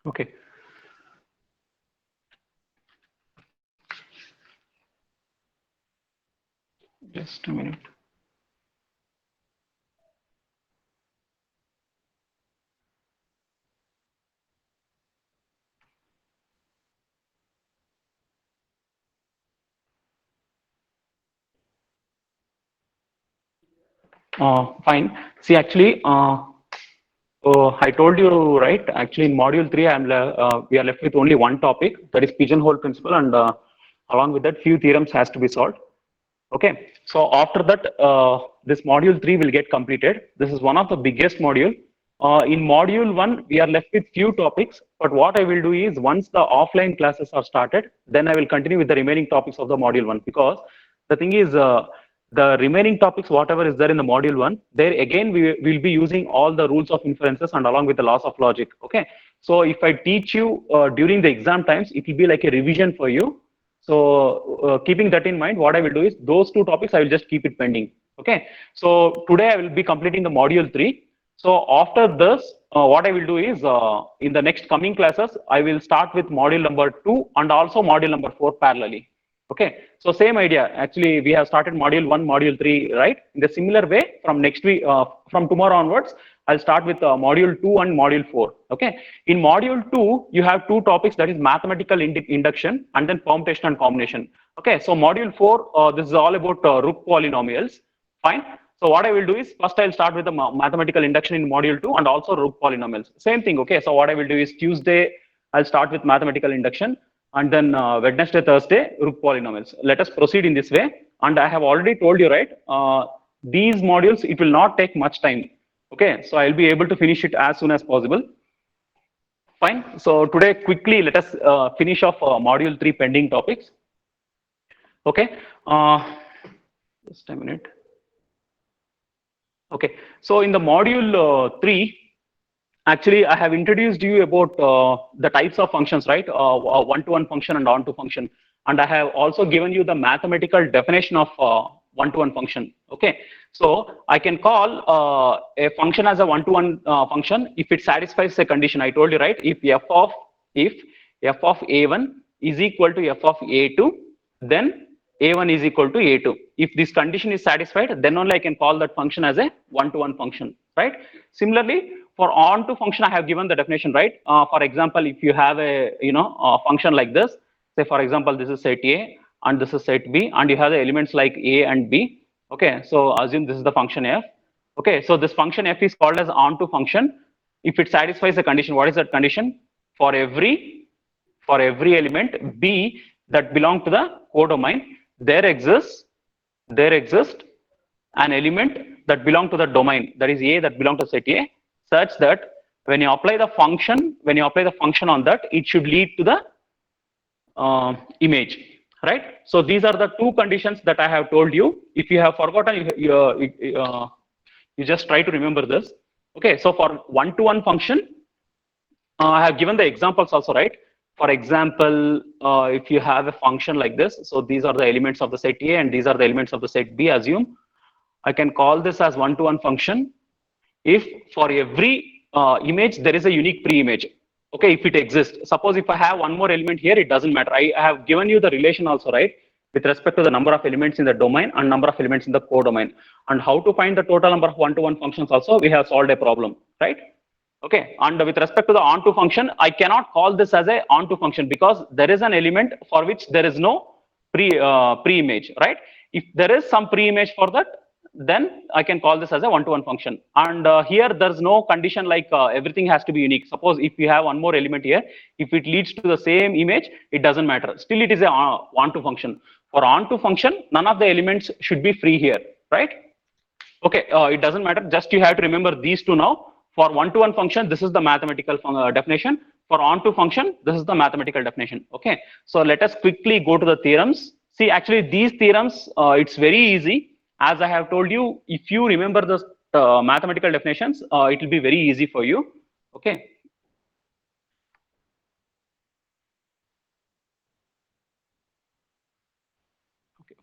Okay. Just a minute. Fine. See, actually, I told you right. Actually, in module three, we are left with only one topic, that is pigeonhole principle, and along with that, few theorems has to be solved. Okay. So after that, this module three will get completed. This is one of the biggest module. In module one, we are left with few topics. But what I will do is, once the offline classes are started, then I will continue with the remaining topics of the module one, because the thing is, the remaining topics, whatever is there in the module one, there again we will be using all the rules of inferences and along with the laws of logic. Okay. So if I teach you during the exam times, it will be like a revision for you. So keeping that in mind, what I will do is, those two topics I will just keep it pending. Okay. So today I will be completing the module three. So after this, what I will do is, in the next coming classes, I will start with module number 2 and also module number 4 parallelly. Okay. So same idea. Actually, we have started module 1, module 3, right? In the similar way, from next week, from tomorrow onwards, I'll start with module 2 and module 4. Okay. In module 2, you have two topics, that is mathematical induction and then permutation and combination. Okay. So module 4, this is all about root polynomials. Fine. So what I will do is, first I'll start with the mathematical induction in module 2 and also root polynomials. Same thing. Okay. So what I will do is, Tuesday, I'll start with mathematical induction, and then Wednesday, Thursday, root polynomials. Let us proceed in this way. And I have already told you, right? These modules, it will not take much time. Okay. So I'll be able to finish it as soon as possible. Fine. So today, quickly, let us finish off module 3 pending topics. Okay. Just a minute. Okay. So in the module 3, actually, I have introduced you about the types of functions, right? One-to-one function and on-to function. And I have also given you the mathematical definition of one-to-one function. Okay. So I can call a function as a one-to-one function if it satisfies a condition. I told you, right? If f of a1 is equal to f of a2, then a1 is equal to a2. If this condition is satisfied, then only I can call that function as a one-to-one function, right? Similarly, for on-to function, I have given the definition, right? For example, if you have a function like this, say for example, this is set A and this is set B, and you have the elements like A and B. Okay, so assume this is the function f. Okay, so this function f is called as on-to function if it satisfies the condition. What is that condition? For every element B that belong to the codomain, there exists an element that belong to the domain, that is A, that belong to set A, such that when you apply the function on that, it should lead to the image, right? So these are the two conditions that I have told you. If you have forgotten, you just try to remember this. Okay, so for one-to-one function, I have given the examples also, right? For example, if you have a function like this, so these are the elements of the set A and these are the elements of the set B, assume. I can call this as one-to-one function if for every image there is a unique pre-image. Okay, if it exists. Suppose if I have one more element here, it doesn't matter. I have given you the relation also, right? With respect to the number of elements in the domain and number of elements in the codomain. And how to find the total number of one-to-one functions also, we have solved a problem, right? Okay, and with respect to the onto function, I cannot call this as a onto function because there is an element for which there is no pre-image, right? If there is some pre-image for that, then I can call this as a one-to-one function. And here there's no condition like everything has to be unique. Suppose if you have one more element here, if it leads to the same image, it doesn't matter. Still, it is a onto function. For onto function, none of the elements should be free here, right? Okay, it doesn't matter. Just you have to remember these two now. For one-to-one function, this is the mathematical definition. For on-to function, this is the mathematical definition. Okay, so let us quickly go to the theorems. See, actually, these theorems, it's very easy. As I have told you, if you remember the mathematical definitions, it will be very easy for you. Okay. Okay.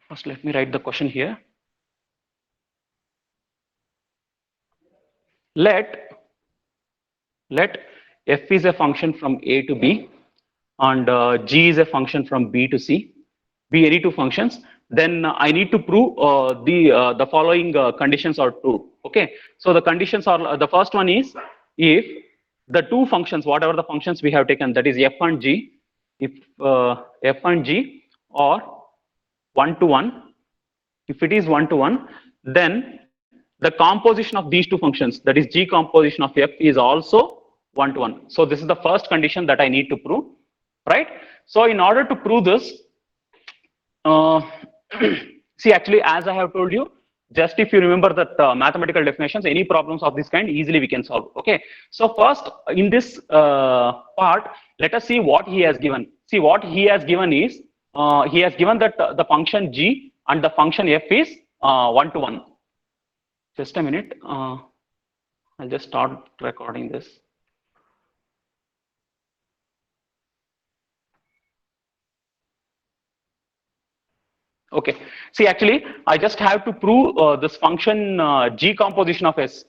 First, let me write the question here. Let f is a function from A to B, and g is a function from B to C, be any two functions, then I need to prove the following conditions are true. Okay, so the conditions are the first one is if the two functions, whatever the functions we have taken, that is f and g, if f and g are 1 to 1, if it is 1 to 1, then the composition of these two functions, that is g composition of f, is also 1 to 1. So this is the first condition that I need to prove, right? So in order to prove this, see, actually, as I have told you, just if you remember that mathematical definitions, any problems of this kind, easily we can solve. Okay. So first, in this part, let us see what he has given. See, what he has given is, he has given that the function g and the function f is 1 to 1. Just a minute. I'll just start recording this. Okay. See, actually, I just have to prove this function g composition of s.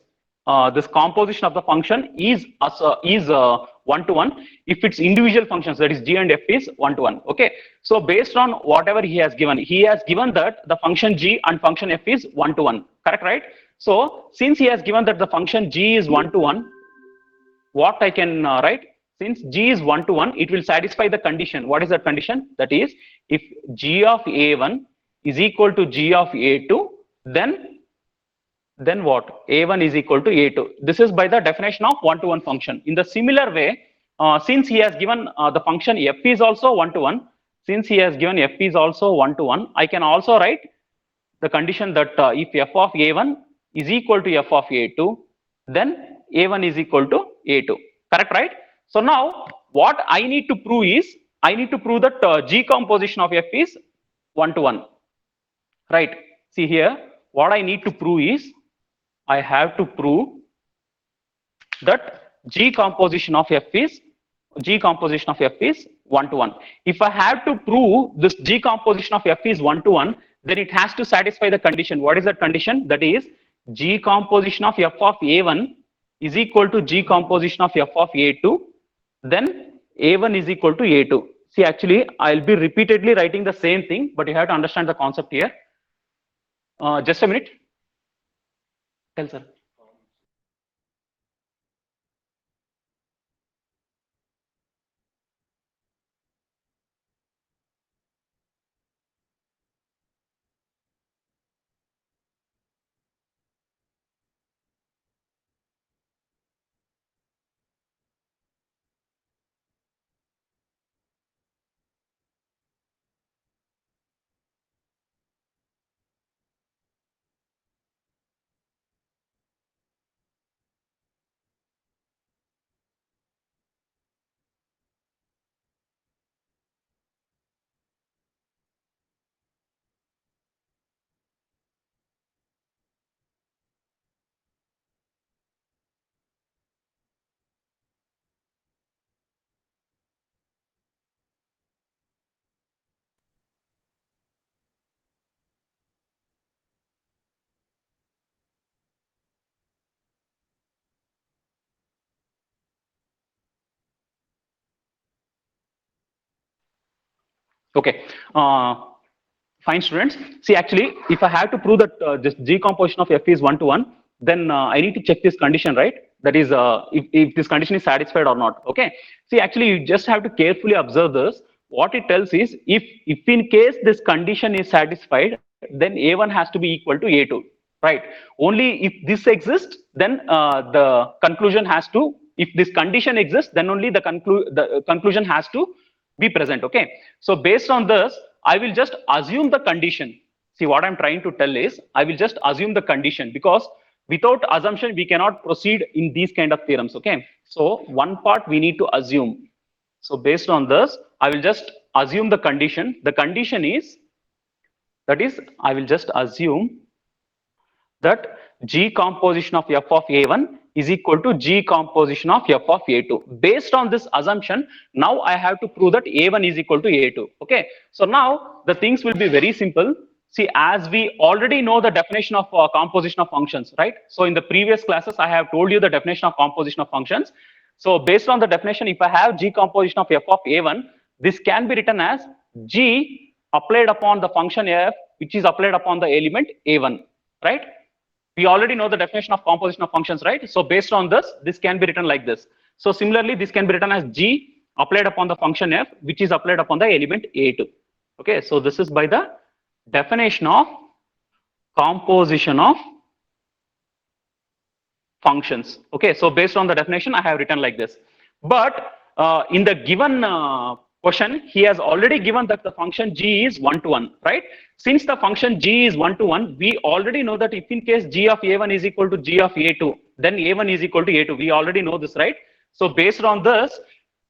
This composition of the function is 1 to 1 if its individual functions, that is g and f, is 1 to 1. Okay. So based on whatever he has given that the function g and function f is 1 to 1. Correct, right? So since he has given that the function g is 1 to 1, what I can write? Since g is 1 to 1, it will satisfy the condition. What is that condition? That is, if g of a1 is equal to g of a2, then what? a1 is equal to a2. This is by the definition of 1 to 1 function. In the similar way, since he has given the function f is also 1 to 1, since he has given f is also 1 to 1, I can also write the condition that if f of a1 is equal to f of a2, then a1 is equal to a2. Correct, right? So now what I need to prove is, I need to prove that g composition of f is 1 to 1. Right? See here, what I need to prove is, I have to prove that g composition of f is 1 to 1. If I have to prove this g composition of f is 1 to 1, then it has to satisfy the condition. What is that condition? That is, g composition of f of a1 is equal to g composition of f of a2, then a1 is equal to a2. See, actually, I'll be repeatedly writing the same thing, but you have to understand the concept here. Just a minute. Tell sir. Okay. Fine, students. See, actually, if I have to prove that this g composition of f is 1 to 1, then I need to check this condition, right? That is, if this condition is satisfied or not. Okay. See, actually, you just have to carefully observe this. What it tells is, if in case this condition is satisfied, then a1 has to be equal to a2, right? Only if this exists, then the conclusion has to. If this condition exists, then only the conclusion has to be present. Okay. So based on this, I will just assume the condition. See, what I'm trying to tell is, I will just assume the condition, because without assumption we cannot proceed in these kind of theorems. Okay. So one part we need to assume. So based on this, I will just assume the condition. The condition is, that is, I will just assume that g composition of f of a1 is equal to g composition of f of a2. Based on this assumption, now I have to prove that a1 is equal to a2. Okay. So now the things will be very simple. See, as we already know the definition of composition of functions, right? So in the previous classes, I have told you the definition of composition of functions. So based on the definition, if I have G composition of f of a1, this can be written as G applied upon the function f, which is applied upon the element a1, right? We already know the definition of composition of functions, right? So based on this can be written like this. So similarly, this can be written as G applied upon the function f, which is applied upon the element a2. Okay, so this is by the definition of composition of functions. Okay, so based on the definition, I have written like this. But in the given question, he has already given that the function g is 1 to 1, right? Since the function g is 1 to 1, we already know that if in case g of a1 is equal to g of a2, then a1 is equal to a2. We already know this, right? So based on this,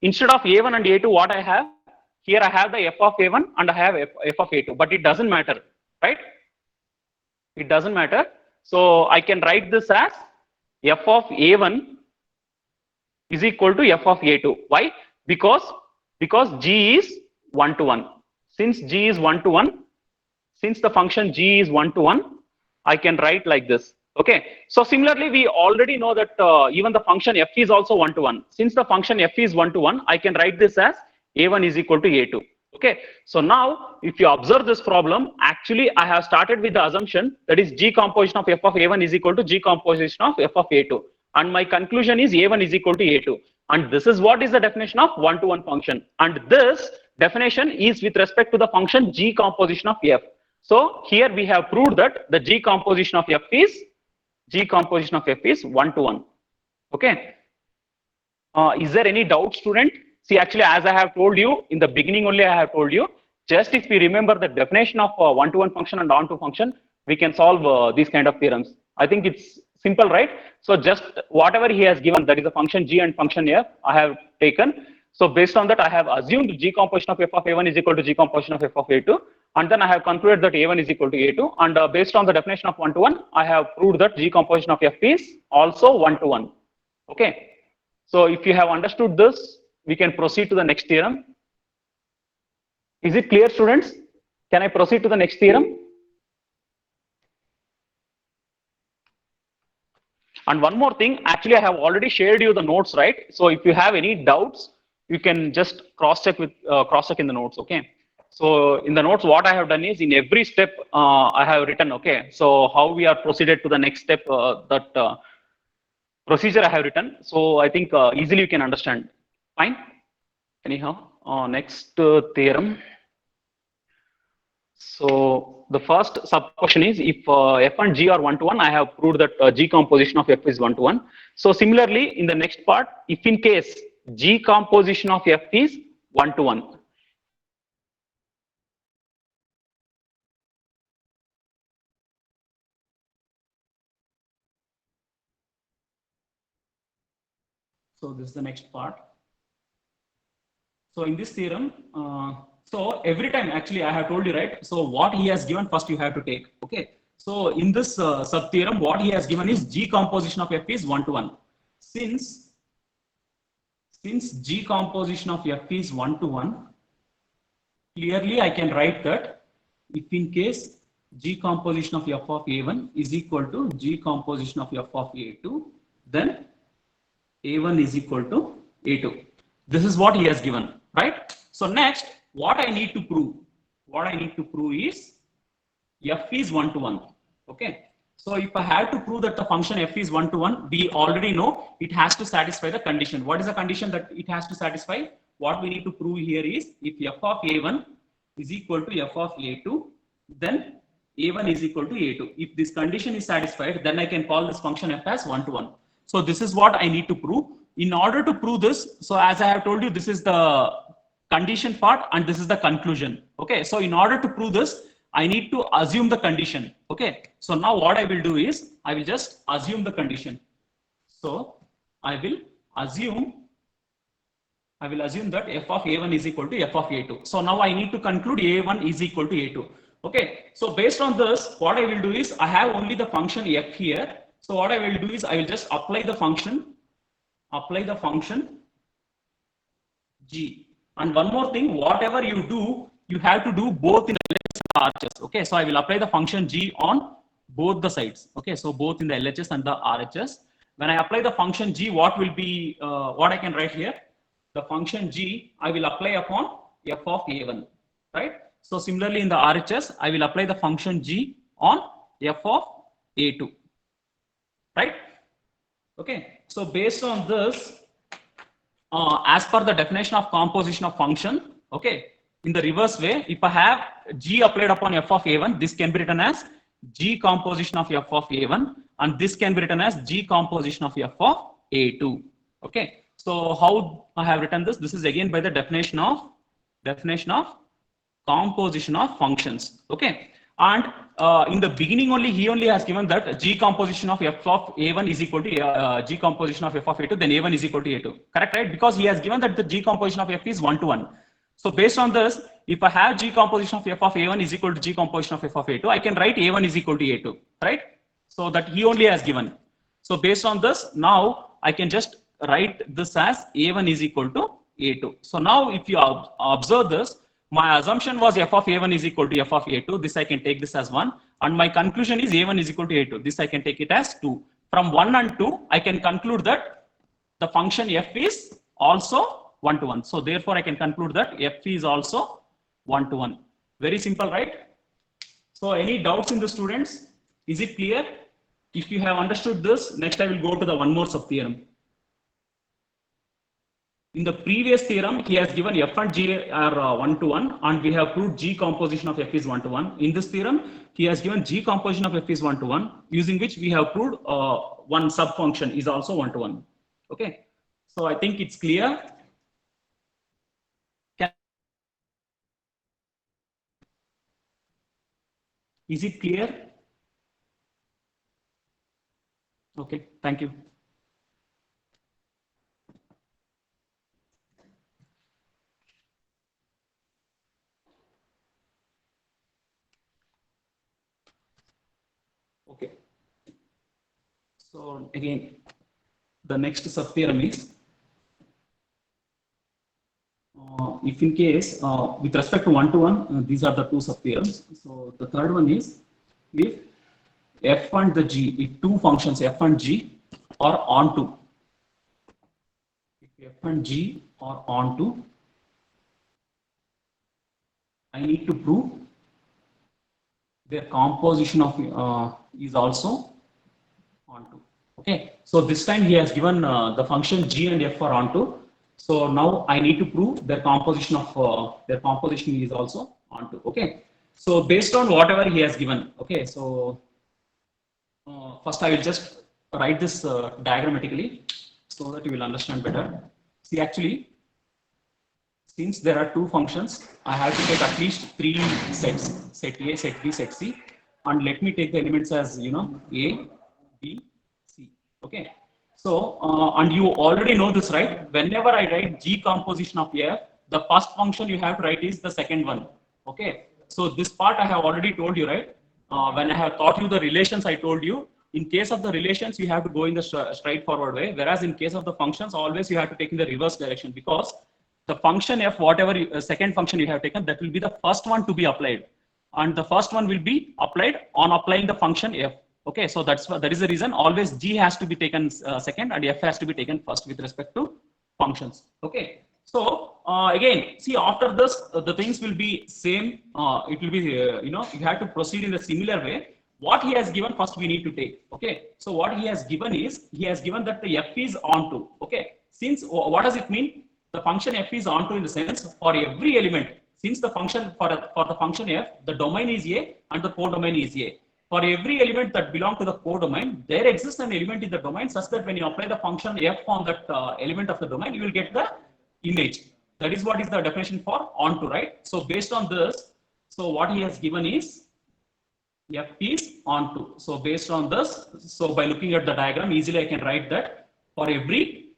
instead of a1 and a2, what I have? Here I have the f of a1 and I have f of a2, but it doesn't matter, right? It doesn't matter. So I can write this as f of a1 is equal to f of a2. Why? Because g is 1 to 1. Since g is 1 to 1, since the function g is 1 to 1, I can write like this. Okay. So similarly, we already know that even the function f is also 1 to 1. Since the function f is 1 to 1, I can write this as a1 is equal to a2. Okay. So now, if you observe this problem, actually I have started with the assumption that is G composition of f of a1 is equal to G composition of f of a2. And my conclusion is a1 is equal to a2. And this is what is the definition of one-to-one function. And this definition is with respect to the function G composition of f. So here we have proved that the G composition of f is 1 to 1. Okay. Is there any doubt, student? See, actually, as I have told you in the beginning only, I have told you, just if we remember the definition of one-to-one function and onto function, we can solve these kind of theorems. I think it's simple, right? So just whatever he has given, that is the function g and function f, I have taken. So based on that, I have assumed G composition of f of a1 is equal to G composition of f of a2. And then I have concluded that a1 is equal to a2. And based on the definition of one-to-one, I have proved that G composition of f is also 1 to 1. Okay. So if you have understood this, we can proceed to the next theorem. Is it clear, students? Can I proceed to the next theorem? And one more thing, actually I have already shared you the notes, right? So if you have any doubts, you can just cross-check in the notes, okay? So in the notes, what I have done is in every step I have written, okay? So how we are proceeded to the next step, that procedure I have written. So I think easily you can understand. Fine. Anyhow, next theorem. So the first sub question is if f and g are 1 to 1, I have proved that G composition of f is 1 to 1. So similarly, in the next part, if in case G composition of f is 1 to 1. So this is the next part. So in this theorem, so every time actually I have told you, right? So what he has given first you have to take. Okay. So in this sub theorem, what he has given is G composition of f is 1 to 1. Since G composition of f is 1 to 1, clearly I can write that if in case G composition of f of a1 is equal to G composition of f of a2, then a1 is equal to a2. This is what he has given, right? So next, what I need to prove? What I need to prove is f is 1 to 1. Okay. So if I have to prove that the function f is 1 to 1, we already know it has to satisfy the condition. What is the condition that it has to satisfy? What we need to prove here is if f of a1 is equal to f of a2, then a1 is equal to a2. If this condition is satisfied, then I can call this function f as 1 to 1. So this is what I need to prove. In order to prove this, so as I have told you, this is the condition part and this is the conclusion. Okay, so in order to prove this, I need to assume the condition. Okay, so now what I will do is I will just assume the condition. So I will assume that f of a1 is equal to f of a2. So now I need to conclude a1 is equal to a2. Okay, so based on this, what I will do is I have only the function f here. So what I will do is I will just apply the function g. And one more thing, whatever you do, you have to do both in LHS and RHS. Okay, so I will apply the function g on both the sides. Okay, so both in the LHS and the RHS. When I apply the function g, what will be, what I can write here? The function g, I will apply upon f of a1, right? So similarly in the RHS, I will apply the function g on f of a2, right? Okay, so based on this, as per the definition of composition of function, okay, in the reverse way, if I have g applied upon f of a1, this can be written as g composition of f of a1, and this can be written as g composition of f of a2. Okay, so how I have written this? This is again by the definition of composition of functions. Okay, and in the beginning only he only has given that g composition of f of a1 is equal to g composition of f of a2, then a1 is equal to a2. Correct, right? Because he has given that the g composition of f is 1 to 1. So based on this, if I have g composition of f of a1 is equal to g composition of f of a2, I can write a1 is equal to a2, right? So that he only has given. So based on this, now I can just write this as a1 is equal to a2. So now if you observe this, my assumption was f of a1 is equal to f of a2. This I can take this as 1. And my conclusion is a1 is equal to a2. This I can take it as 2. From 1 and 2, I can conclude that the function f is also 1 to 1. So therefore, I can conclude that f is also 1 to 1. Very simple, right? So any doubts in the students? Is it clear? If you have understood this, next I will go to the one more sub theorem. In the previous theorem, he has given f and g are 1 to 1, and we have proved g composition of f is 1 to 1. In this theorem, he has given g composition of f is 1 to 1, using which we have proved one sub function is also 1 to 1. Okay, so I think it's clear. Is it clear? Okay, thank you. Okay. So again, the next sub theorem is if in case with respect to 1 to 1, these are the two sub theorems. So the third one is if f and the g, if two functions f and g are onto, if f and g are onto, I need to prove their composition of is also onto. Okay, so this time he has given the function g and f are onto. So now I need to prove their composition is also onto. Okay, so based on whatever he has given. Okay, so first I will just write this diagrammatically so that you will understand better. See, actually, since there are two functions, I have to take at least three sets: set A, set B, set C, and let me take the elements as A, B, C. Okay. So, and you already know this, right? Whenever I write G composition of F, the first function you have to write is the second one. Okay. So this part I have already told you, right? When I have taught you the relations, I told you, in case of the relations, you have to go in the straightforward way. Whereas in case of the functions, always you have to take in the reverse direction, because the function f, whatever second function you have taken, that will be the first one to be applied. And the first one will be applied on applying the function f. Okay, so that is the reason always g has to be taken second and f has to be taken first with respect to functions. Okay, so again, see, after this the things will be same. It will be you have to proceed in the similar way. What he has given first we need to take. Okay, so what he has given is, he has given that the f is onto. Okay, since what does it mean? The function f is onto in the sense, for every element, since the function for the function f, the domain is A and the codomain is A. For every element that belongs to the codomain, there exists an element in the domain such that when you apply the function f on that element of the domain, you will get the image. That is what is the definition for onto, right? So based on this, so what he has given is f is onto. So based on this, so by looking at the diagram, easily I can write that for every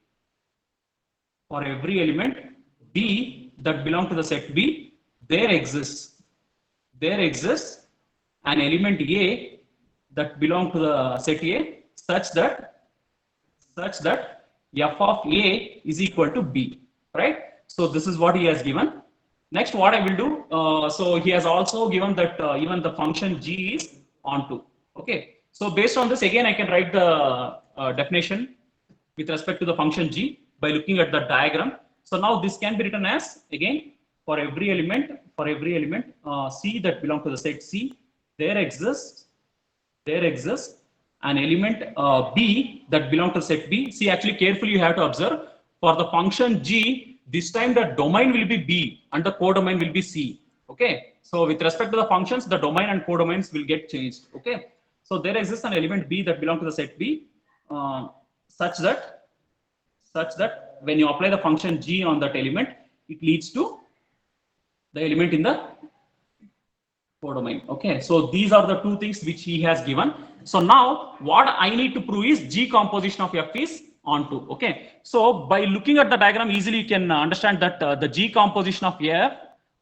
element B that belong to the set B, there exists an element A that belong to the set A such that f of A is equal to B, right? So this is what he has given. Next, what I will do, so he has also given that even the function g is onto. Okay, so based on this, again I can write the definition with respect to the function g by looking at the diagram. So now this can be written as, again, for every element C that belong to the set C, there exists an element B that belong to set B. See, actually carefully you have to observe, for the function g, this time the domain will be B and the codomain will be C. Okay, so with respect to the functions, the domain and codomains will get changed. Okay, so there exists an element B that belong to the set B such that when you apply the function g on that element, it leads to the element in the codomain. Okay, so these are the two things which he has given. So now what I need to prove is G composition of F is onto. Okay, so by looking at the diagram, easily you can understand that the G composition of F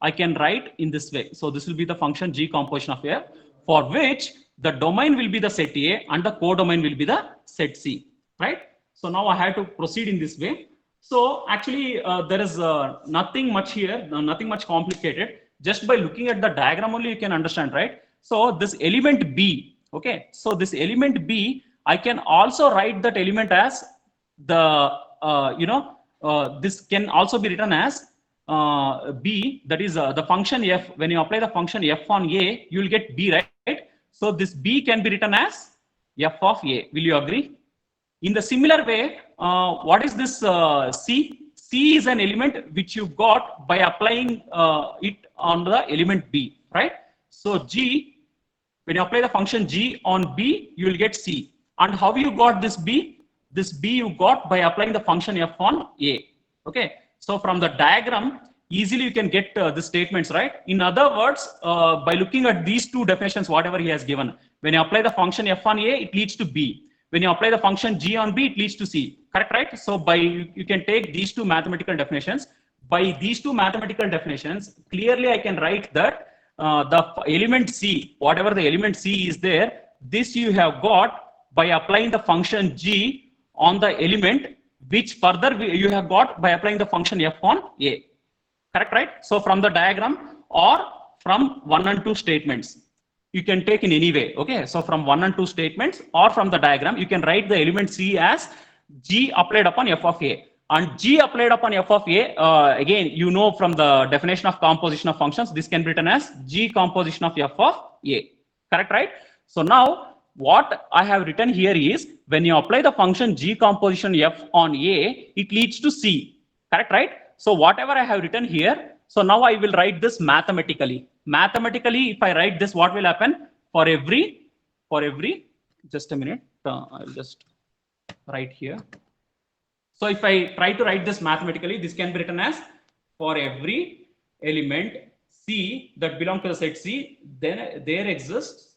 I can write in this way. So this will be the function G composition of F, for which the domain will be the set A and the codomain will be the set C, right? So now I have to proceed in this way. So actually there is nothing much here, nothing much complicated. Just by looking at the diagram only you can understand, right? So this element B, okay, so this element B, I can also write that element as the this can also be written as B, that is the function F. When you apply the function F on A, you will get B, right? So this B can be written as F of A. Will you agree? In the similar way, what is this C? C is an element which you got by applying it on the element B, right? So G, when you apply the function G on B, you will get C. And how you got this B? This B you got by applying the function F on A. Okay. So from the diagram, easily you can get the statements, right? In other words, by looking at these two definitions, whatever he has given, when you apply the function F on A, it leads to B. When you apply the function G on B, it leads to C. Correct, right? So by you can take these two mathematical definitions. By these two mathematical definitions, clearly I can write that the element C, whatever the element C is there, this you have got by applying the function G on the element, which further you have got by applying the function F on A. Correct, right? So from the diagram or from 1 and 2 statements, you can take in any way. Okay, so from 1 and 2 statements or from the diagram, you can write the element C as G applied upon F of A. And G applied upon F of A, again, you know from the definition of composition of functions, this can be written as G composition of F of A. Correct, right? So now what I have written here is, when you apply the function G composition F on A, it leads to C. Correct, right? So whatever I have written here, so now I will write this mathematically. Mathematically, if I write this, what will happen? For every, just a minute, I'll just write here. So if I try to write this mathematically, this can be written as, for every element C that belong to the set C, then there exists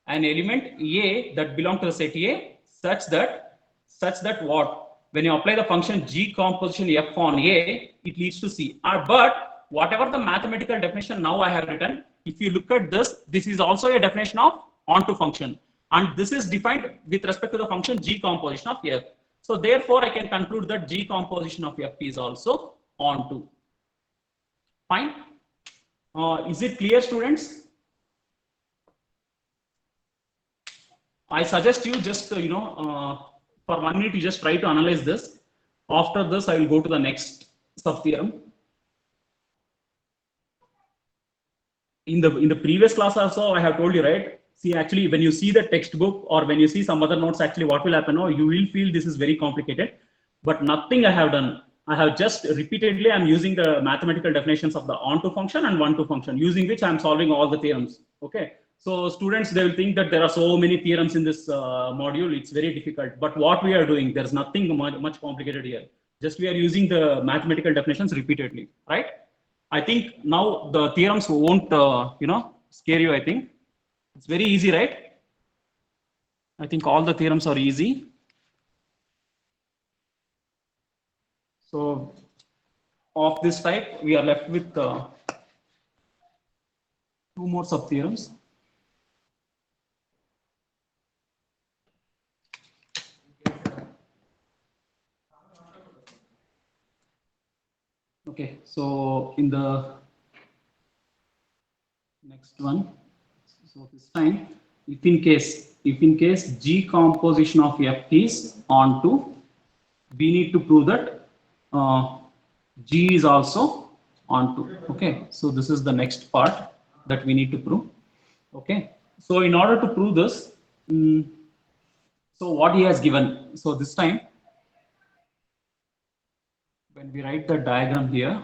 an element A that belong to the set A such that what? When you apply the function G composition F on A, it leads to C. But whatever the mathematical definition now I have written, if you look at this, this is also a definition of onto function. And this is defined with respect to the function G composition of F. So therefore, I can conclude that G composition of F is also onto. Fine. Is it clear, students? I suggest you just, for 1 minute, you just try to analyze this. After this, I will go to the next sub-theorem. In the previous class also, I have told you, right? See, actually, when you see the textbook or when you see some other notes, actually what will happen? You will feel this is very complicated, but nothing I have done. I have just repeatedly, I'm using the mathematical definitions of the onto function and one to function, using which I'm solving all the theorems. Okay. So students, they will think that there are so many theorems in this module. It's very difficult, but what we are doing, there's nothing much complicated here. Just we are using the mathematical definitions repeatedly, right? I think now the theorems won't, scare you. I think it's very easy, right? I think all the theorems are easy. So of this type, we are left with 2 more sub theorems. Okay, so in the next one, so this time, if in case G composition of F is onto we need to prove that G is also onto. Okay, so this is the next part that we need to prove. Okay, so in order to prove this, so what he has given, so this time when we write the diagram here,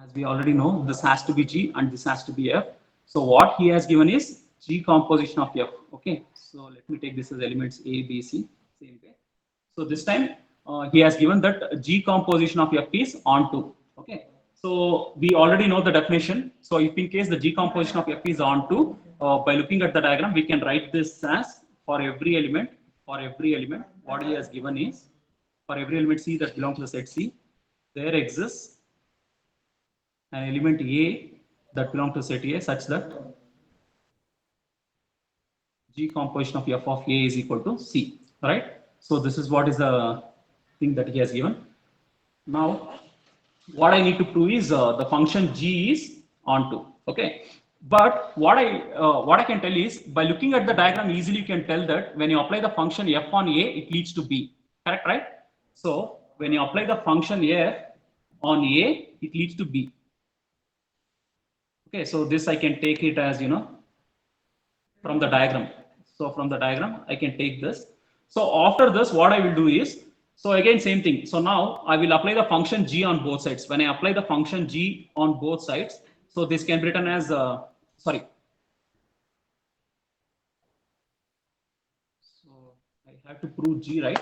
as we already know, this has to be G and this has to be F. So what he has given is G composition of F. Okay, so let me take this as elements A, B, C, same way. So this time he has given that G composition of F is onto. Okay, so we already know the definition. So if in case the G composition of F is onto, by looking at the diagram, we can write this as for every element, what he has given is for every element C that belongs to the set C, there exists an element A that belongs to set A such that G composition of F of A is equal to C, right? So this is what is the thing that he has given. Now, what I need to prove is the function G is onto, okay? But what I can tell is by looking at the diagram, easily you can tell that when you apply the function F on A, it leads to B, correct, right? So when you apply the function F on A, it leads to B. Okay, so this I can take it as, from the diagram. So from the diagram, I can take this. So after this, what I will do is, so again, same thing. So now I will apply the function G on both sides. When I apply the function G on both sides, so this can be written as, sorry. So I have to prove G, right?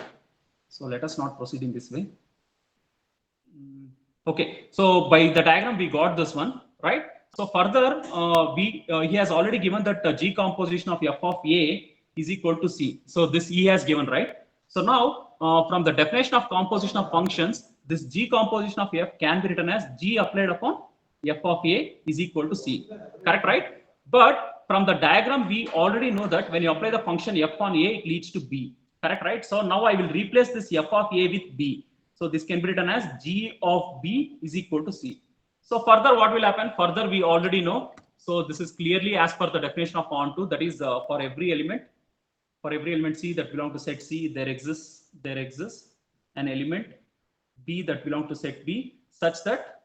So let us not proceed in this way. Okay, so by the diagram, we got this one, right? So further, he has already given that G composition of F of A is equal to C. So this he has given, right? So now, from the definition of composition of functions, this G composition of F can be written as G applied upon F of A is equal to C. Correct, right? But from the diagram, we already know that when you apply the function F on A, it leads to B. Correct, right? So now I will replace this F of A with B. So this can be written as G of B is equal to C. So further, what will happen? Further, we already know. So this is clearly as per the definition of onto. That is for every element C that belong to set C, there exists an element B that belong to set B such that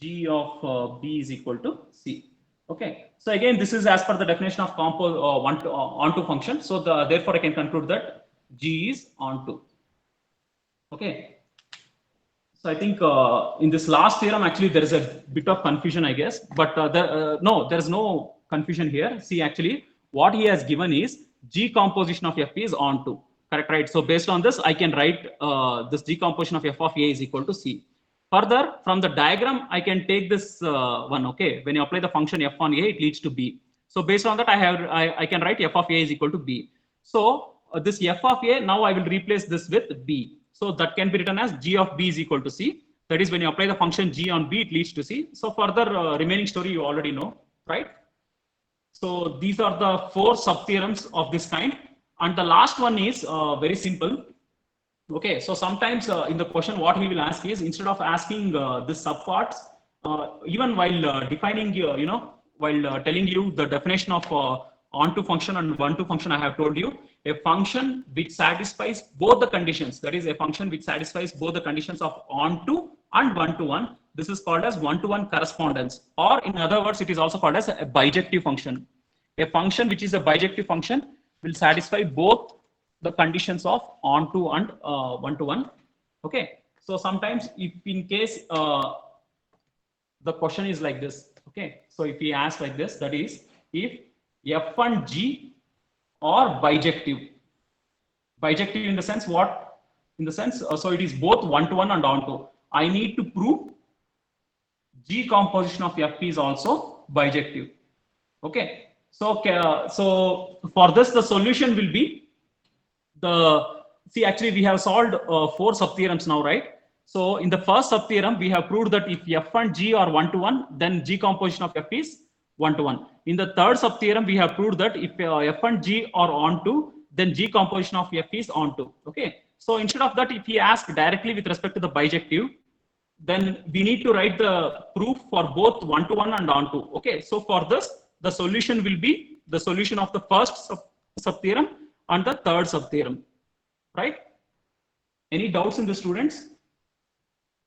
G of B is equal to C. Okay. So again, this is as per the definition of onto function. So therefore, I can conclude that G is onto. Okay. So I think in this last theorem, actually, there is a bit of confusion, I guess. But no, there is no confusion here. See, actually, what he has given is G composition of F is onto. Correct, right? So based on this, I can write this G composition of F of A is equal to C. Further, from the diagram, I can take this one. Okay, when you apply the function F on A, it leads to B. So based on that, I can write F of A is equal to B. So this F of A, now I will replace this with B. So that can be written as G of B is equal to C. That is when you apply the function G on B, it leads to C. So further remaining story you already know, right? So these are the 4 sub-theorems of this kind. And the last one is very simple. Okay, so sometimes in the question, what he will ask is, instead of asking this subparts, even while defining, while telling you the definition of onto function and one-to function, I have told you a function which satisfies both the conditions. That is a function which satisfies both the conditions of onto and one-to-one. This is called as one-to-one correspondence, or in other words, it is also called as a bijective function. A function which is a bijective function will satisfy both the conditions of onto and one-to-one. Okay, so sometimes if in case the question is like this, okay, so if we ask like this, that is if F and G are bijective in the sense what? In the sense, so it is both one-to-one and onto. I need to prove G composition of F is also bijective. Okay, so so for this the solution will be actually we have solved 4 sub-theorems now, right? So in the first sub-theorem, we have proved that if F and G are one-to-one, then G composition of F is one-to-one. In the third sub-theorem, we have proved that if F and G are onto, then G composition of F is onto. Okay. So instead of that, if he asks directly with respect to the bijective, then we need to write the proof for both one-to-one and onto. Okay. So for this, the solution will be the solution of the first sub-theorem and the third sub-theorem, right? Any doubts in the students?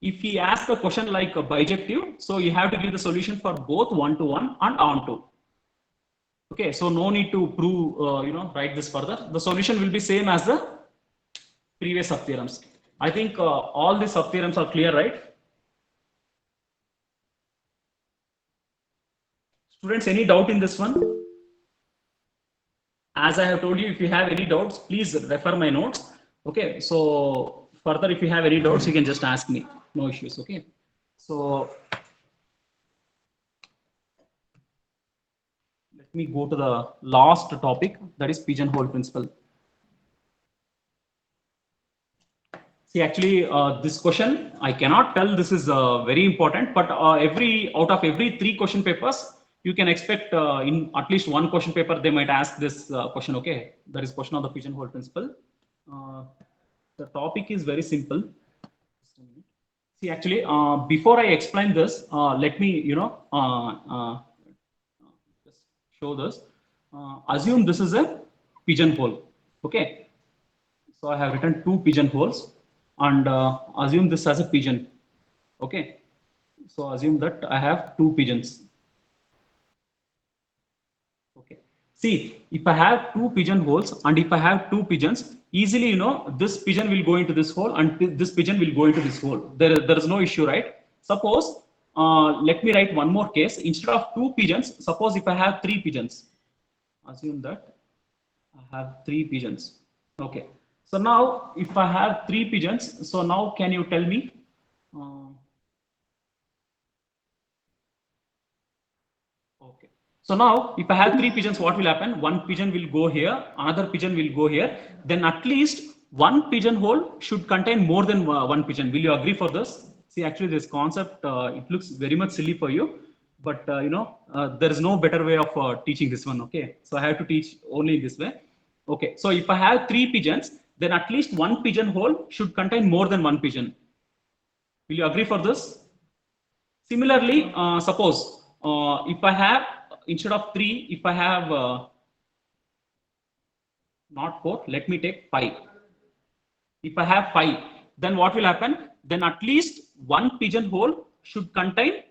If he asks a question like a bijective, so you have to give the solution for both 1-to-1 and onto. Okay, so no need to prove, write this further. The solution will be same as the previous sub-theorems. I think all the sub-theorems are clear, right? Students, any doubt in this one? As I have told you, if you have any doubts, please refer my notes. Okay, so further, if you have any doubts, you can just ask me. No issues. Okay, so let me go to the last topic, that is pigeonhole principle. See, actually, this question, I cannot tell this is very important, but out of every 3 question papers, you can expect in at least 1 question paper, they might ask this question, okay? That is question on the pigeonhole principle. The topic is very simple. See, actually, before I explain this, let me, just show this. Assume this is a pigeonhole, okay? So I have written 2 pigeonholes and assume this as a pigeon, okay? So assume that I have 2 pigeons. Okay. See, if I have 2 pigeonholes and if I have 2 pigeons, easily, this pigeon will go into this hole and this pigeon will go into this hole. There is no issue, right? Suppose, let me write one more case. Instead of 2 pigeons, suppose if I have 3 pigeons, assume that I have 3 pigeons. Okay. So now, if I have 3 pigeons, so now can you tell me? Okay. So now, if I have 3 pigeons, what will happen? One pigeon will go here, another pigeon will go here. Then at least one pigeonhole should contain more than one pigeon. Will you agree for this? See, actually, this concept it looks very much silly for you, but there is no better way of teaching this one. Okay, so I have to teach only this way. Okay, so if I have 3 pigeons, then at least one pigeonhole should contain more than one pigeon. Will you agree for this? Similarly, suppose if I have instead of 3, if I have not 4, let me take 5. If I have 5, then what will happen? Then at least one pigeonhole should contain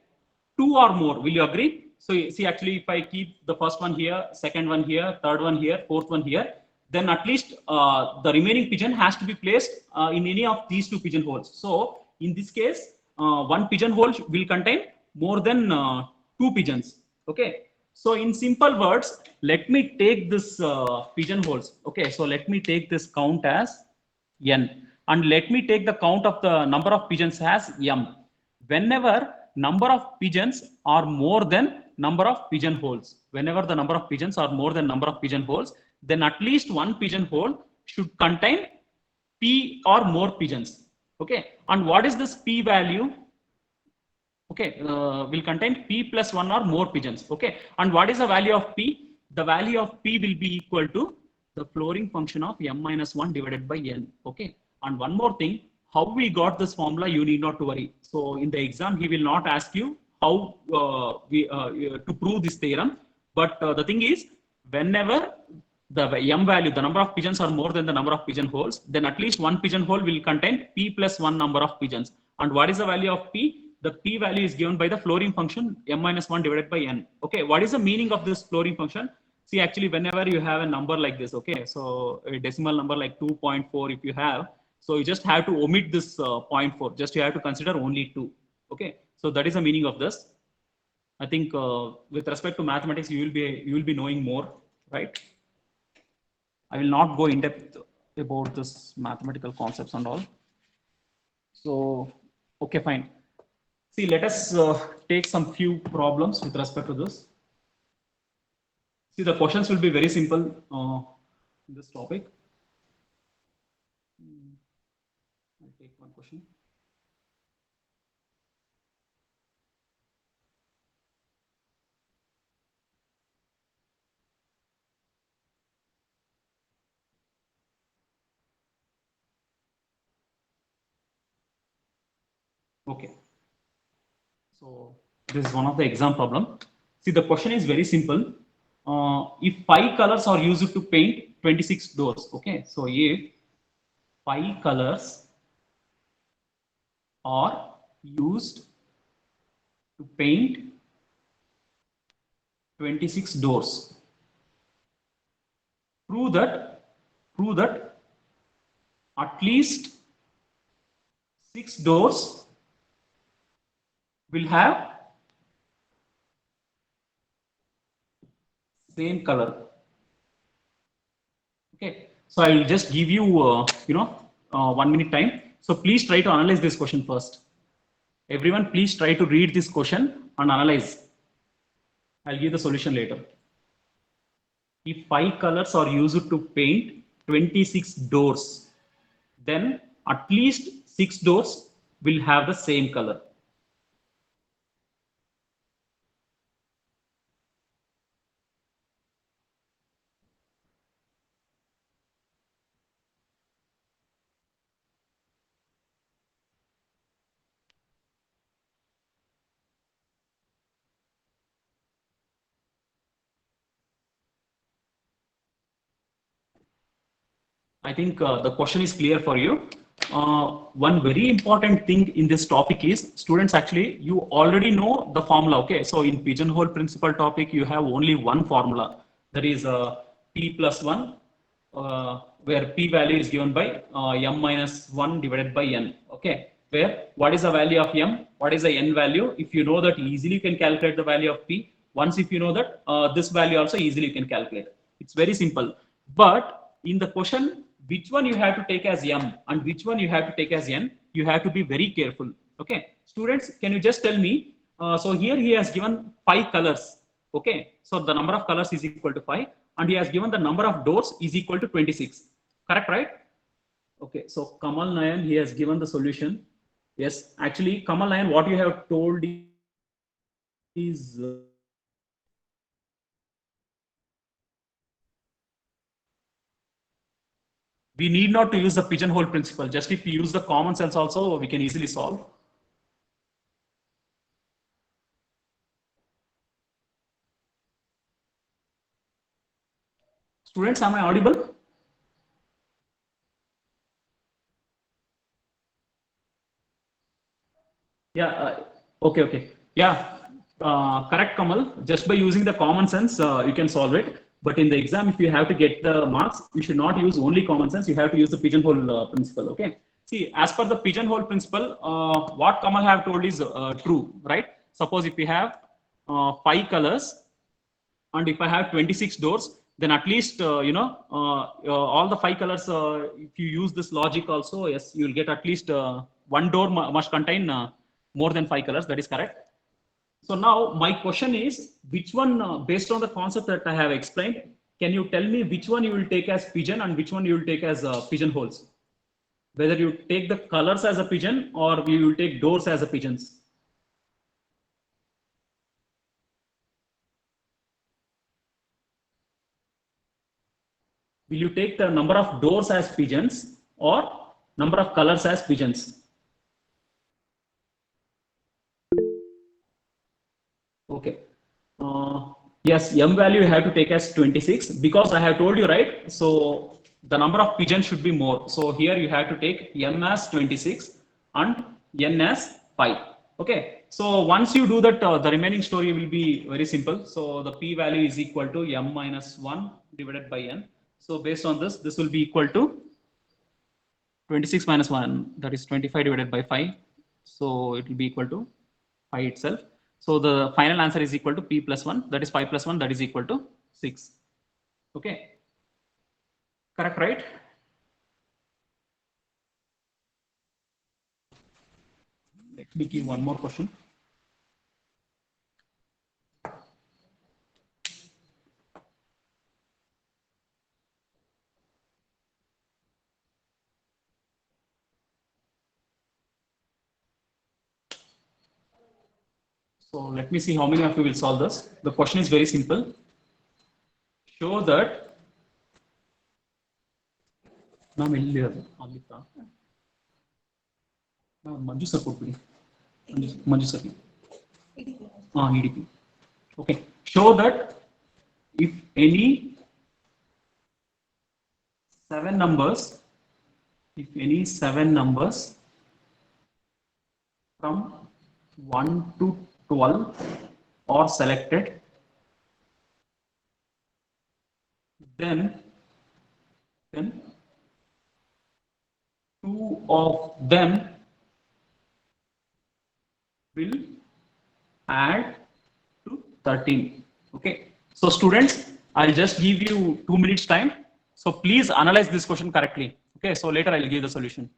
2 or more. Will you agree? So you see, actually, if I keep the first one here, second one here, third one here, fourth one here, then at least the remaining pigeon has to be placed in any of these 2 pigeonholes. So in this case, one pigeonhole will contain more than 2 pigeons. Okay. So in simple words, let me take this pigeonholes. Okay. So let me take this count as n, and let me take the count of the number of pigeons as m. Whenever number of pigeons are more than number of pigeonholes, whenever the number of pigeons are more than number of pigeonholes, then at least one pigeonhole should contain p or more pigeons. Okay, and what is this p value? Okay, will contain p plus 1 or more pigeons. Okay, and what is the value of p? The value of p will be equal to the flooring function of m minus 1 divided by n. Okay, and one more thing, how we got this formula, you need not to worry. So in the exam, he will not ask you how to prove this theorem. But the thing is, whenever the m value, the number of pigeons are more than the number of pigeonholes, then at least one pigeonhole will contain p plus 1 number of pigeons. And what is the value of p? The p value is given by the flooring function m minus 1 divided by n. Okay, what is the meaning of this flooring function? See, actually, whenever you have a number like this, okay, so a decimal number like 2.4, if you have, so you just have to omit this 0.4. Just you have to consider only 2. Okay, so that is the meaning of this. I think with respect to mathematics, you will be knowing more, right? I will not go in depth about this mathematical concepts and all. So, okay, fine. See, let us take some few problems with respect to this. See, the questions will be very simple in this topic. I'll take one question. Okay. So this is one of the exam problem. See, the question is very simple. If 5 colors are used to paint 26 doors. Okay, so if 5 colors are used to paint 26 doors, prove that at least 6 doors will have same color. Okay, so I will just give you 1 minute time. So please try to analyze this question first. Everyone, please try to read this question and analyze. I'll give the solution later. If 5 colors are used to paint 26 doors, then at least 6 doors will have the same color. I think the question is clear for you. One very important thing in this topic is, students, actually you already know the formula. Okay, so in pigeonhole principle topic you have only one formula, that is p plus 1, where p value is given by m minus 1 divided by n. Okay, where what is the value of m, what is the n value? If you know that, easily you can calculate the value of p. Once if you know that, this value also easily you can calculate. It's very simple. But in the question, which one you have to take as m and which one you have to take as n, you have to be very careful. Okay, students, can you just tell me? So here he has given 5 colors. Okay, so the number of colors is equal to 5, and he has given the number of doors is equal to 26. Correct, right? Okay, so Kamal Nayan, he has given the solution. Yes, actually, Kamal Nayan, what you have told is we need not to use the pigeonhole principle. Just if we use the common sense also, we can easily solve. Students, am I audible? Yeah, okay. Yeah, correct, Kamal. Just by using the common sense, you can solve it. But in the exam, if you have to get the marks, you should not use only common sense. You have to use the pigeonhole principle. Okay. See, as per the pigeonhole principle, what Kamal have told is true, right? Suppose if we have 5 colors, and if I have 26 doors, then at least all the 5 colors. If you use this logic also, yes, you will get at least one door must contain more than 5 colors. That is correct. So now my question is, which one, based on the concept that I have explained, can you tell me which one you will take as pigeon and which one you will take as pigeonholes? Whether you take the colors as a pigeon or you will take doors as a pigeons? Will you take the number of doors as pigeons or number of colors as pigeons? Okay. Yes, m value you have to take as 26, because I have told you, right? So the number of pigeons should be more. So here you have to take m as 26 and n as 5. Okay. So once you do that, the remaining story will be very simple. So the p value is equal to m minus 1 divided by n. So based on this, this will be equal to 26 minus 1, that is 25 divided by 5. So it will be equal to 5 itself. So the final answer is equal to p plus 1, that is 5 plus 1, that is equal to 6. Okay. Correct, right? Let me give one more question. So let me see how many of you will solve this. The question is very simple. Show that Manju sir put me. Manju sir. EDP. Okay. Show that if any 7 numbers, if any 7 numbers from 1 to 12 are selected, then 2 of them will add to 13. Okay. So students, I'll just give you 2 minutes time. So please analyze this question correctly. Okay. So later I'll give the solution.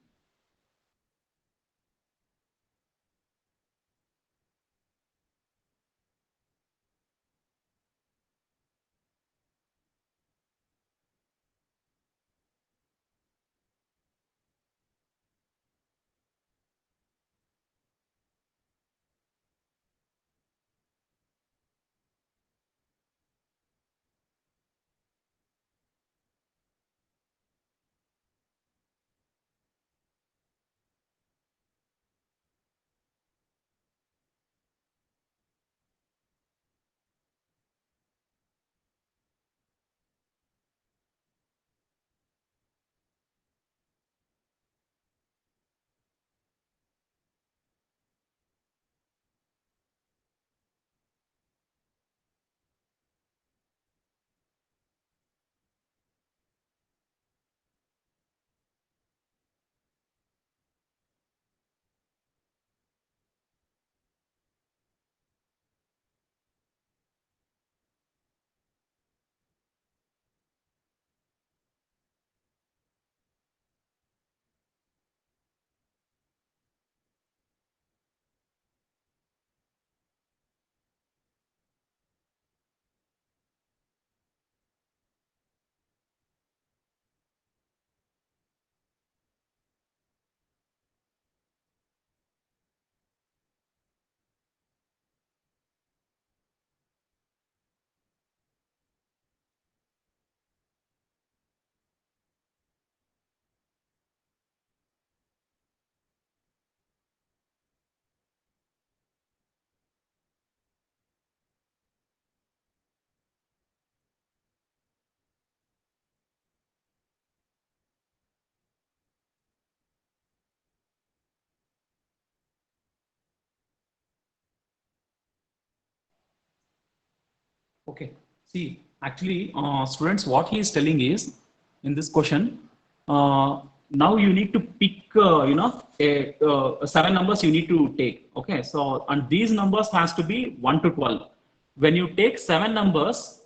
Okay. See, actually, students, what he is telling is in this question, now you need to pick, a 7 numbers you need to take. Okay. So, and these numbers has to be 1 to 12. When you take 7 numbers,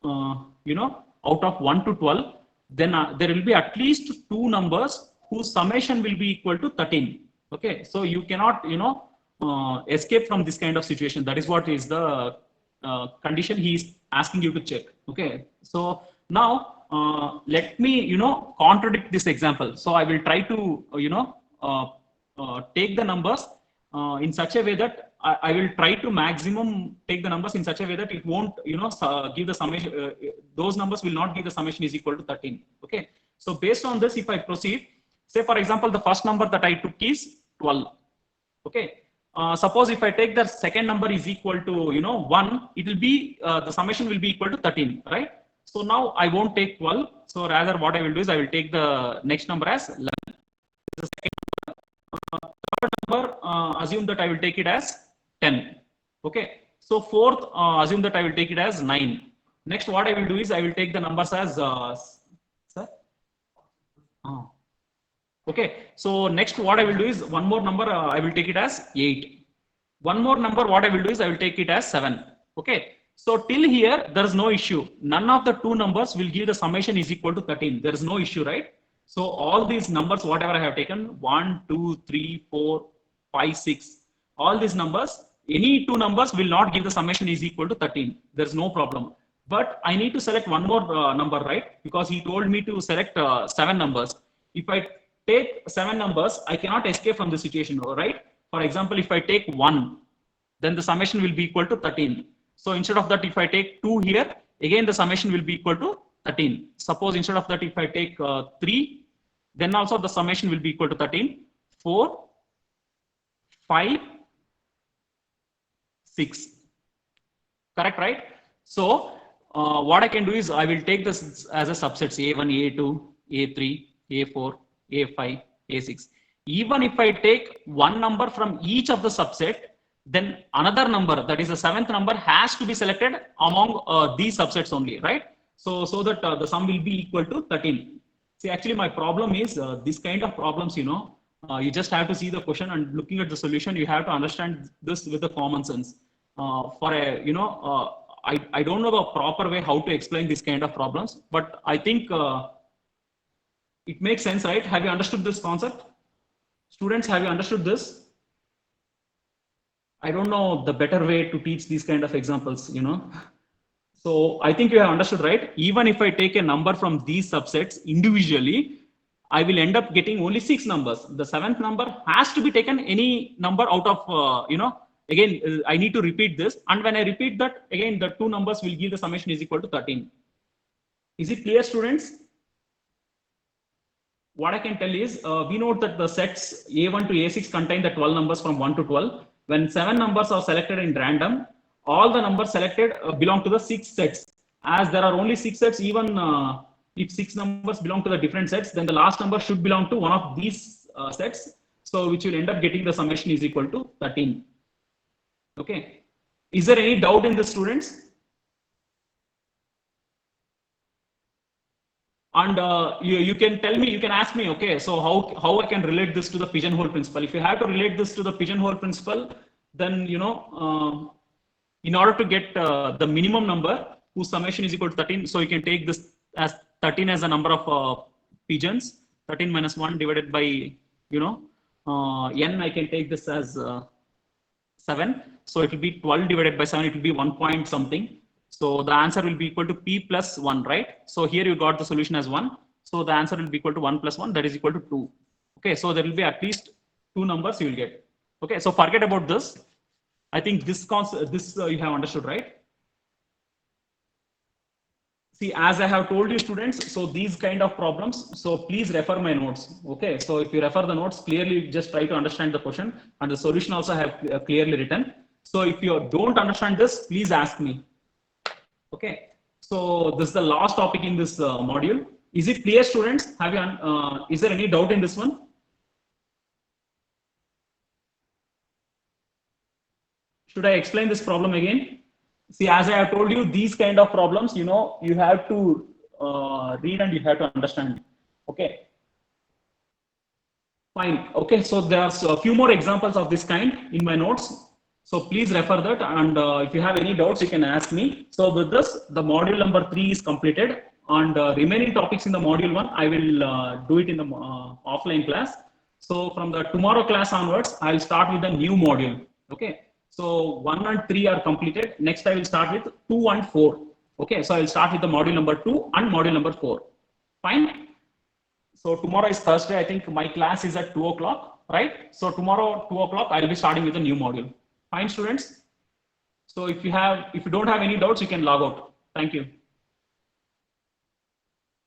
out of 1 to 12, then there will be at least 2 numbers whose summation will be equal to 13. Okay. So, you cannot, escape from this kind of situation. That is what is the condition he is asking you to check. Okay. So now let me, contradict this example. So I will try to, take the numbers in such a way that I will try to maximum take the numbers in such a way that it won't, give the summation, those numbers will not give the summation is equal to 13. Okay. So based on this, if I proceed, say for example, the first number that I took is 12. Okay. Suppose if I take the second number is equal to 1, it will be the summation will be equal to 13, right? So now I won't take 12. So rather what I will do is I will take the next number as 11. The second third number, assume that I will take it as 10. Okay. So fourth, assume that I will take it as 9. Next, what I will do is I will take the numbers as sir. Okay, so next what I will do is one more number, I will take it as 8. One more number, what I will do is I will take it as 7. Okay, so till here, there is no issue. None of the 2 numbers will give the summation is equal to 13. There is no issue, right? So all these numbers, whatever I have taken, 1, 2, 3, 4, 5, 6, all these numbers, any 2 numbers will not give the summation is equal to 13. There is no problem. But I need to select one more number, right? Because he told me to select 7 numbers. If I take 7 numbers, I cannot escape from the situation, right? For example, if I take 1, then the summation will be equal to 13. So instead of that, if I take 2 here, again the summation will be equal to 13. Suppose instead of that, if I take 3, then also the summation will be equal to 13. 4, 5, 6. Correct, right? So what I can do is I will take this as a subsets A1, A2, A3, A4, A5, A6. Even if I take one number from each of the subset, then another number, that is the seventh number, has to be selected among these subsets only, right? So that the sum will be equal to 13. See, actually my problem is this kind of problems, you just have to see the question and looking at the solution, you have to understand this with the common sense. For a, I don't know the proper way how to explain this kind of problems, but I think it makes sense, right? Have you understood this concept? Students, have you understood this? I don't know the better way to teach these kind of examples, So I think you have understood, right? Even if I take a number from these subsets individually, I will end up getting only 6 numbers. The seventh number has to be taken any number out of, again, I need to repeat this. And when I repeat that, again, the two numbers will give the summation is equal to 13. Is it clear, students? What I can tell is, we note that the sets A1 to A6 contain the 12 numbers from 1 to 12. When 7 numbers are selected in random, all the numbers selected belong to the 6 sets. As there are only 6 sets, even if 6 numbers belong to the different sets, then the last number should belong to one of these sets. So which will end up getting the summation is equal to 13. Okay. Is there any doubt in the students? And you can tell me, you can ask me, okay, so how I can relate this to the pigeonhole principle? If you have to relate this to the pigeonhole principle, then, in order to get the minimum number whose summation is equal to 13, so you can take this as 13 as the number of pigeons, 13 minus 1 divided by, n, I can take this as 7. So it will be 12 divided by 7, it will be 1 point something. So the answer will be equal to p plus 1, right? So here you got the solution as 1. So the answer will be equal to 1 plus 1, that is equal to 2. Okay, so there will be at least 2 numbers you will get. Okay, so forget about this. I think this you have understood, right? See, as I have told you, students, so these kind of problems, so please refer my notes. Okay, so if you refer the notes, clearly just try to understand the question, and the solution also have clearly written. So if you don't understand this, please ask me. Okay, so this is the last topic in this module. Is it clear, students? Have you? Is there any doubt in this one? Should I explain this problem again? See, as I have told you, these kind of problems, you have to read and you have to understand. Okay. Fine. Okay. So there's a few more examples of this kind in my notes. So please refer that. And if you have any doubts, you can ask me. So with this, the module number 3 is completed. And remaining topics in the module 1, I will do it in the offline class. So from the tomorrow class onwards, I'll start with the new module. Okay. So 1 and 3 are completed. Next, I will start with 2 and 4. Okay, so I will start with the module number 2 and module number 4. Fine. So tomorrow is Thursday. I think my class is at 2 o'clock, right? So tomorrow, 2 o'clock, I will be starting with a new module. Fine, students. So if you don't have any doubts, you can log out. Thank you.